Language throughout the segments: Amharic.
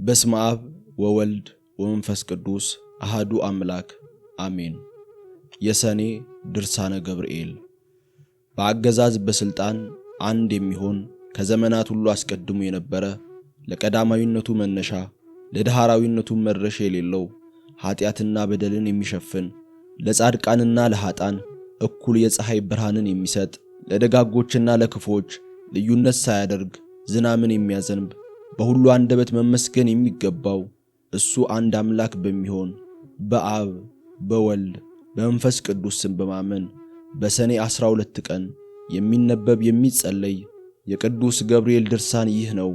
በስመ አብ ወወልድ ወመንፈስ ቅዱስ አሐዱ አምላክ አሜን። የሰኔ ድርሳነ ገብርኤል። በአገዛዝ በስልጣን አንድ የሚሆን ከዘመናት ሁሉ አስቀድሞ የነበረ ለቀዳማዊነቱ መነሻ ለዳህራዊነቱ መድረሻ የሌለው ኃጢአትና በደልን የሚሸፍን ለጻድቃንና ለኃጣን እኩል የፀሐይ ብርሃንን የሚሰጥ ለደጋጎችና ለክፎች ልዩነት ሳያደርግ ዝናምን የሚያዘንብ በሁሉ አንደበት መመስገን የሚገባው እሱ አንድ አምላክ በሚሆን በአብ በወልድ በመንፈስ ቅዱስ ስም በማመን በሰኔ 12 ቀን የሚነበብ የሚጸለይ የቅዱስ ገብርኤል ድርሳን ይህ ነው።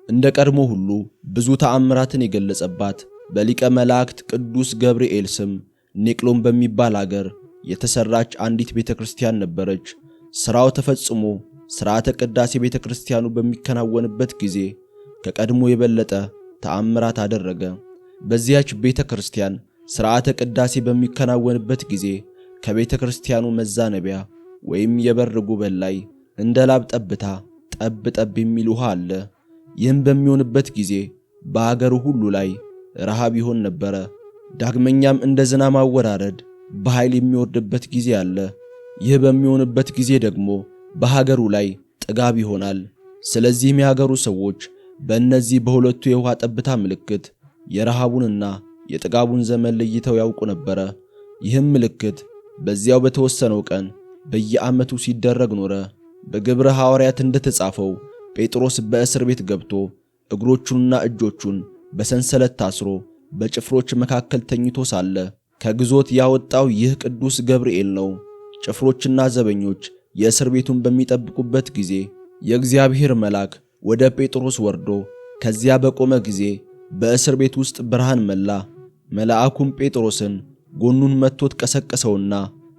እንደ ቀድሞ ሁሉ ብዙ ተአምራትን የገለጸባት በሊቀ መላእክት ቅዱስ ገብርኤል ስም ኔቅሎን በሚባል አገር የተሰራች አንዲት ቤተክርስቲያን ነበረች። ሥራው ተፈጽሞ ሥርዓተ ቅዳሴ ቤተክርስቲያኑ በሚከናወንበት ጊዜ ከቀድሞ የበለጠ ተአምራት አደረገ። በዚያች ቤተክርስቲያን ሥርዓተ ቅዳሴ በሚከናወንበት ጊዜ ከቤተክርስቲያኑ መዛነቢያ ወይም የበር ጉበል ላይ እንደ ላብ ጠብታ ጠብ ጠብ የሚል ውሃ አለ። ይህም በሚሆንበት ጊዜ በአገሩ ሁሉ ላይ ረሃብ ይሆን ነበረ። ዳግመኛም እንደ ዝናብ አወራረድ በኃይል የሚወርድበት ጊዜ አለ። ይህ በሚሆንበት ጊዜ ደግሞ በሀገሩ ላይ ጥጋብ ይሆናል። ስለዚህም የሀገሩ ሰዎች በእነዚህ በሁለቱ የውሃ ጠብታ ምልክት የረሃቡንና የጥጋቡን ዘመን ለይተው ያውቁ ነበረ። ይህም ምልክት በዚያው በተወሰነው ቀን በየዓመቱ ሲደረግ ኖረ። በግብረ ሐዋርያት እንደተጻፈው ጴጥሮስ በእስር ቤት ገብቶ እግሮቹንና እጆቹን በሰንሰለት ታስሮ በጭፍሮች መካከል ተኝቶ ሳለ ከግዞት ያወጣው ይህ ቅዱስ ገብርኤል ነው። ጭፍሮችና ዘበኞች የእስር ቤቱን በሚጠብቁበት ጊዜ የእግዚአብሔር መልአክ ወደ ጴጥሮስ ወርዶ ከዚያ በቆመ ጊዜ በእስር ቤት ውስጥ ብርሃን መላ። መልአኩም ጴጥሮስን ጎኑን መቶት ቀሰቀሰውና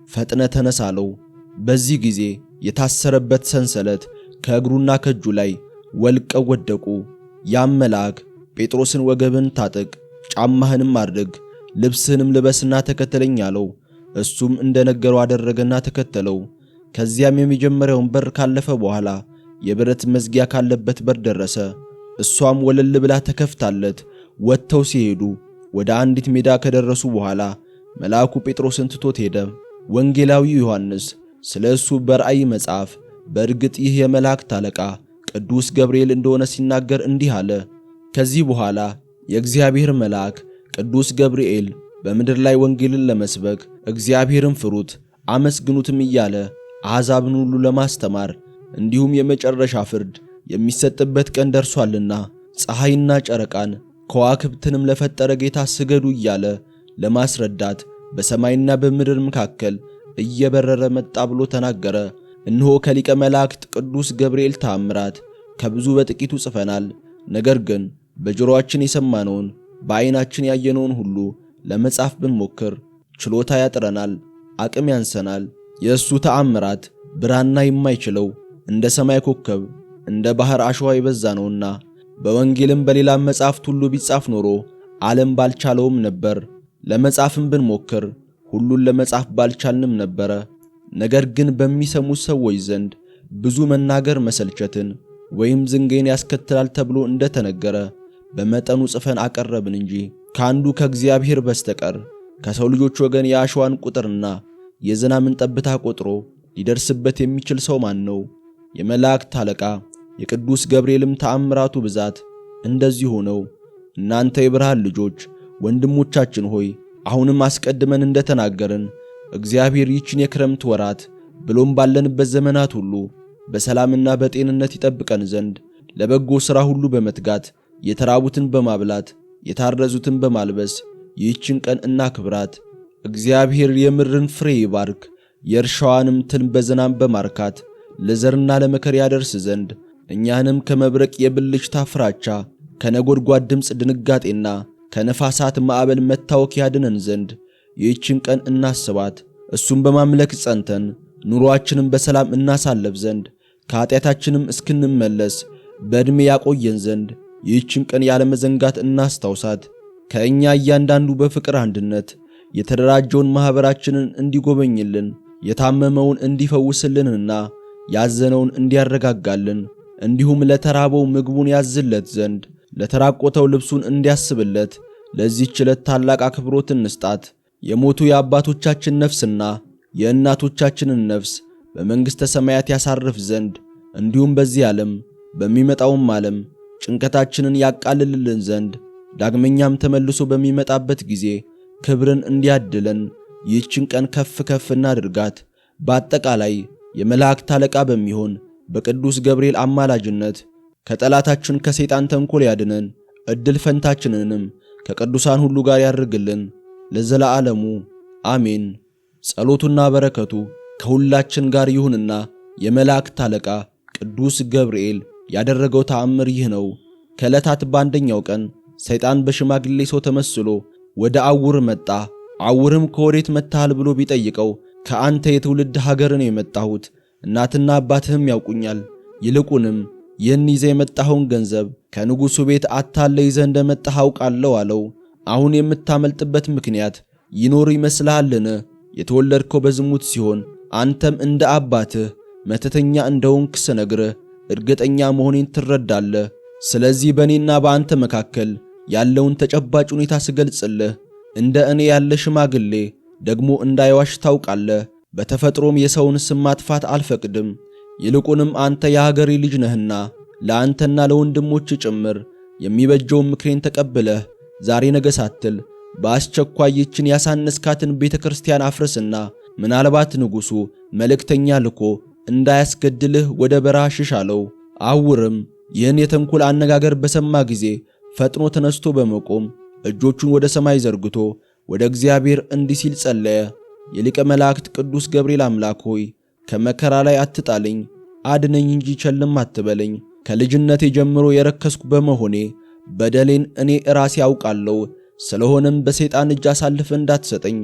ፈጥነ ተነስ አለው። በዚህ ጊዜ የታሰረበት ሰንሰለት ከእግሩና ከእጁ ላይ ወልቀው ወደቁ። ያም መልአክ ጴጥሮስን ወገብን ታጠቅ፣ ጫማህንም አድርግ፣ ልብስህንም ልበስና ተከተለኝ አለው። እሱም እንደነገረው አደረገና ተከተለው። ከዚያም የመጀመሪያውን በር ካለፈ በኋላ የብረት መዝጊያ ካለበት በር ደረሰ። እሷም ወለል ብላ ተከፍታለት ወጥተው ሲሄዱ ወደ አንዲት ሜዳ ከደረሱ በኋላ መልአኩ ጴጥሮስን ትቶት ሄደ። ወንጌላዊው ዮሐንስ ስለ እሱ በራእይ መጽሐፍ በእርግጥ ይህ የመላእክት አለቃ ቅዱስ ገብርኤል እንደሆነ ሲናገር እንዲህ አለ። ከዚህ በኋላ የእግዚአብሔር መልአክ ቅዱስ ገብርኤል በምድር ላይ ወንጌልን ለመስበክ እግዚአብሔርን ፍሩት አመስግኑትም እያለ አሕዛብን ሁሉ ለማስተማር እንዲሁም የመጨረሻ ፍርድ የሚሰጥበት ቀን ደርሷልና ፀሐይና ጨረቃን ከዋክብትንም ለፈጠረ ጌታ ስገዱ እያለ ለማስረዳት በሰማይና በምድር መካከል እየበረረ መጣ ብሎ ተናገረ። እነሆ ከሊቀ መላእክት ቅዱስ ገብርኤል ተአምራት ከብዙ በጥቂቱ ጽፈናል። ነገር ግን በጆሮአችን የሰማነውን በዓይናችን ያየነውን ሁሉ ለመጻፍ ብንሞክር ችሎታ ያጥረናል፣ አቅም ያንሰናል። የእሱ ተአምራት ብራና የማይችለው እንደ ሰማይ ኮከብ እንደ ባህር አሸዋ የበዛ ነውና በወንጌልም በሌላም መጻሕፍት ሁሉ ቢጻፍ ኖሮ ዓለም ባልቻለውም ነበር። ለመጻፍም ብንሞክር ሁሉን ለመጻፍ ባልቻልንም ነበረ። ነገር ግን በሚሰሙት ሰዎች ዘንድ ብዙ መናገር መሰልቸትን ወይም ዝንጋይን ያስከትላል ተብሎ እንደተነገረ በመጠኑ ጽፈን አቀረብን እንጂ ከአንዱ ከእግዚአብሔር በስተቀር ከሰው ልጆች ወገን የአሸዋን ቁጥርና የዝናምን ጠብታ ቆጥሮ ሊደርስበት የሚችል ሰው ማን ነው? የመላእክት አለቃ የቅዱስ ገብርኤልም ተአምራቱ ብዛት እንደዚህ ሆነው። እናንተ የብርሃን ልጆች ወንድሞቻችን ሆይ አሁንም አስቀድመን እንደተናገርን እግዚአብሔር ይችን የክረምት ወራት ብሎም ባለንበት ዘመናት ሁሉ በሰላምና በጤንነት ይጠብቀን ዘንድ ለበጎ ሥራ ሁሉ በመትጋት የተራቡትን በማብላት የታረዙትን በማልበስ ይህችን ቀን እናክብራት። እግዚአብሔር የምድርን ፍሬ ይባርክ፣ የእርሻዋንም ትን በዝናብ በማርካት ለዘርና ለመከር ያደርስ ዘንድ እኛንም ከመብረቅ የብልጭታ ፍራቻ ከነጎድጓድ ድምፅ ድንጋጤና ከነፋሳት ማዕበል መታወክ ያድነን ዘንድ ይህችን ቀን እናስባት። እሱም በማምለክ ጸንተን ኑሮአችንን በሰላም እናሳለፍ ዘንድ ከኃጢአታችንም እስክንመለስ በዕድሜ ያቆየን ዘንድ ይህችን ቀን ያለመዘንጋት እናስታውሳት። ከእኛ እያንዳንዱ በፍቅር አንድነት የተደራጀውን ማኅበራችንን እንዲጎበኝልን የታመመውን እንዲፈውስልንና ያዘነውን እንዲያረጋጋልን እንዲሁም ለተራበው ምግቡን ያዝለት ዘንድ ለተራቆተው ልብሱን እንዲያስብለት ለዚህች ዕለት ታላቅ አክብሮት እንስጣት። የሞቱ የአባቶቻችን ነፍስና የእናቶቻችንን ነፍስ በመንግሥተ ሰማያት ያሳርፍ ዘንድ እንዲሁም በዚህ ዓለም በሚመጣውም ዓለም ጭንቀታችንን ያቃልልልን ዘንድ ዳግመኛም ተመልሶ በሚመጣበት ጊዜ ክብርን እንዲያድለን ይህችን ቀን ከፍ ከፍ እናድርጋት። በአጠቃላይ የመላእክት አለቃ በሚሆን በቅዱስ ገብርኤል አማላጅነት ከጠላታችን ከሰይጣን ተንኮል ያድነን፣ ዕድል ፈንታችንንም ከቅዱሳን ሁሉ ጋር ያድርግልን ለዘላለሙ አሜን። ጸሎቱና በረከቱ ከሁላችን ጋር ይሁንና የመላእክት አለቃ ቅዱስ ገብርኤል ያደረገው ተአምር ይህ ነው። ከዕለታት በአንደኛው ቀን ሰይጣን በሽማግሌ ሰው ተመስሎ ወደ አውር መጣ። አውርም ከወዴት መጥተሃል ብሎ ቢጠይቀው ከአንተ የትውልድ ሀገርን የመጣሁት እናትና አባትህም ያውቁኛል። ይልቁንም ይህን ይዘህ የመጣኸውን ገንዘብ ከንጉሡ ቤት አታለህ ይዘህ እንደመጣህ አውቃለሁ አለው። አሁን የምታመልጥበት ምክንያት ይኖር ይመስልሃልን? የተወለድከው በዝሙት ሲሆን አንተም እንደ አባትህ መተተኛ እንደሆንክ ስነግርህ እርግጠኛ መሆኔን ትረዳለህ። ስለዚህ በእኔና በአንተ መካከል ያለውን ተጨባጭ ሁኔታ ስገልጽልህ እንደ እኔ ያለ ሽማግሌ ደግሞ እንዳይዋሽ ታውቃለህ። በተፈጥሮም የሰውን ስም ማጥፋት አልፈቅድም። ይልቁንም አንተ የሀገሬ ልጅ ነህና ለአንተና ለወንድሞች ጭምር የሚበጀውን ምክሬን ተቀብለህ ዛሬ ነገ ሳትል በአስቸኳይ ይችን ያሳነስካትን ቤተ ክርስቲያን አፍርስና ምናልባት ንጉሡ መልእክተኛ ልኮ እንዳያስገድልህ ወደ በረሃ ሽሽ አለው። አውርም ይህን የተንኮል አነጋገር በሰማ ጊዜ ፈጥኖ ተነስቶ በመቆም እጆቹን ወደ ሰማይ ዘርግቶ ወደ እግዚአብሔር እንዲህ ሲል ጸለየ። የሊቀ መላእክት ቅዱስ ገብርኤል አምላክ ሆይ ከመከራ ላይ አትጣለኝ፣ አድነኝ እንጂ ቸልም አትበለኝ። ከልጅነቴ ጀምሮ የረከስኩ በመሆኔ በደሌን እኔ ራሴ አውቃለሁ። ስለሆነም በሰይጣን እጅ አሳልፈ እንዳትሰጠኝ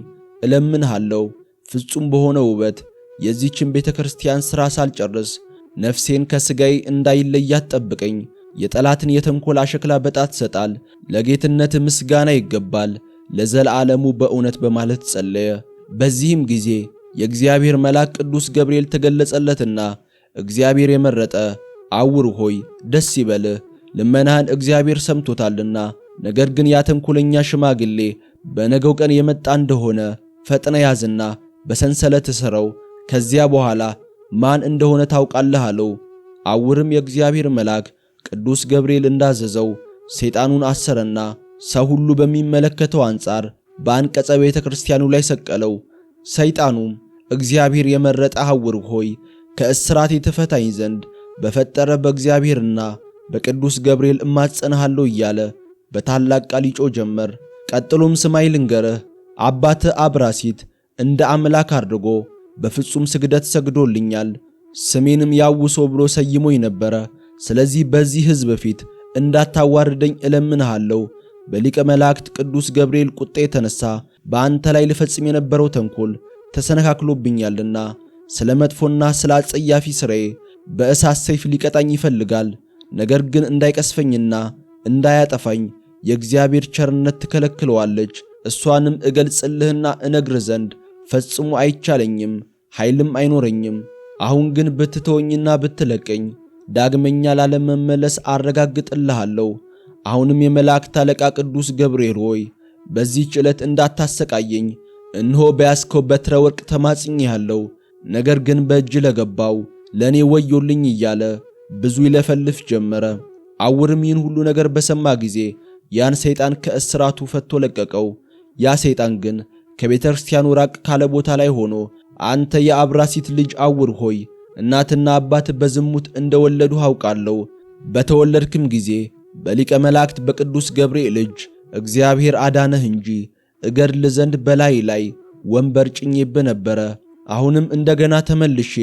እለምንሃለሁ። ፍጹም በሆነ ውበት የዚህችን ቤተ ክርስቲያን ሥራ ሳልጨርስ ነፍሴን ከሥጋዬ እንዳይለያት ጠብቀኝ። የጠላትን የተንኮል አሸክላ በጣት ሰጣል። ለጌትነት ምስጋና ይገባል ለዘላለሙ በእውነት በማለት ጸለየ። በዚህም ጊዜ የእግዚአብሔር መልአክ ቅዱስ ገብርኤል ተገለጸለትና እግዚአብሔር የመረጠ አውር ሆይ ደስ ይበልህ፣ ልመናህን እግዚአብሔር ሰምቶታልና። ነገር ግን ያ ተንኮለኛ ሽማግሌ በነገው ቀን የመጣ እንደሆነ ፈጥነ ያዝና በሰንሰለት እሰረው፣ ከዚያ በኋላ ማን እንደሆነ ታውቃለህ አለው። አውርም የእግዚአብሔር መልአክ ቅዱስ ገብርኤል እንዳዘዘው ሰይጣኑን አሰረና ሰው ሁሉ በሚመለከተው አንጻር በአንቀጸ ቤተ ክርስቲያኑ ላይ ሰቀለው። ሰይጣኑም እግዚአብሔር የመረጠ አውር ሆይ ከእስራቴ ትፈታኝ ዘንድ በፈጠረ በእግዚአብሔርና በቅዱስ ገብርኤል እማጸንሃለሁ እያለ በታላቅ ቃል ይጮህ ጀመር። ቀጥሎም ስማይ ልንገርህ፣ አባትህ አብራሲት እንደ አምላክ አድርጎ በፍጹም ስግደት ሰግዶልኛል፣ ስሜንም ያውሶ ብሎ ሰይሞኝ ነበረ። ስለዚህ በዚህ ሕዝብ ፊት እንዳታዋርደኝ እለምንሃለሁ። በሊቀ መላእክት ቅዱስ ገብርኤል ቁጣ የተነሳ በአንተ ላይ ልፈጽም የነበረው ተንኮል ተሰነካክሎብኛልና ስለ መጥፎና ስለ አጸያፊ ሥራዬ በእሳት ሰይፍ ሊቀጣኝ ይፈልጋል። ነገር ግን እንዳይቀስፈኝና እንዳያጠፋኝ የእግዚአብሔር ቸርነት ትከለክለዋለች። እሷንም እገልጽልህና እነግር ዘንድ ፈጽሞ አይቻለኝም፣ ኃይልም አይኖረኝም። አሁን ግን ብትተወኝና ብትለቀኝ ዳግመኛ ላለመመለስ አረጋግጥልሃለሁ። አሁንም የመላእክት አለቃ ቅዱስ ገብርኤል ሆይ በዚህች ዕለት እንዳታሰቃየኝ እነሆ በያዝከው በትረ ወርቅ ተማጽኜሃለሁ። ነገር ግን በእጅ ለገባው ለእኔ ወዮልኝ እያለ ብዙ ይለፈልፍ ጀመረ። አውርም ይህን ሁሉ ነገር በሰማ ጊዜ ያን ሰይጣን ከእስራቱ ፈቶ ለቀቀው። ያ ሰይጣን ግን ከቤተ ክርስቲያኑ ራቅ ካለ ቦታ ላይ ሆኖ አንተ የአብራሲት ልጅ አውር ሆይ እናትና አባት በዝሙት እንደወለዱ አውቃለሁ። በተወለድክም ጊዜ በሊቀ መላእክት በቅዱስ ገብርኤል እጅ እግዚአብሔር አዳነህ እንጂ እገድል ዘንድ በላይ ላይ ወንበር ጭኜብህ ነበረ። አሁንም እንደገና ተመልሼ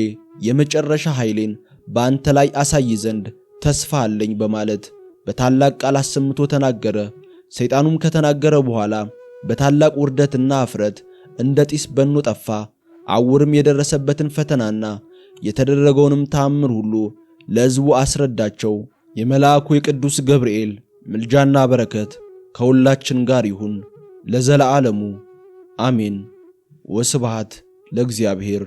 የመጨረሻ ኃይሌን በአንተ ላይ አሳይ ዘንድ ተስፋ አለኝ በማለት በታላቅ ቃል አሰምቶ ተናገረ። ሰይጣኑም ከተናገረ በኋላ በታላቅ ውርደትና እፍረት እንደ ጢስ በኖ ጠፋ። አውርም የደረሰበትን ፈተናና የተደረገውንም ተአምር ሁሉ ለሕዝቡ አስረዳቸው። የመልአኩ የቅዱስ ገብርኤል ምልጃና በረከት ከሁላችን ጋር ይሁን ለዘላለሙ አሜን። ወስብሐት ለእግዚአብሔር።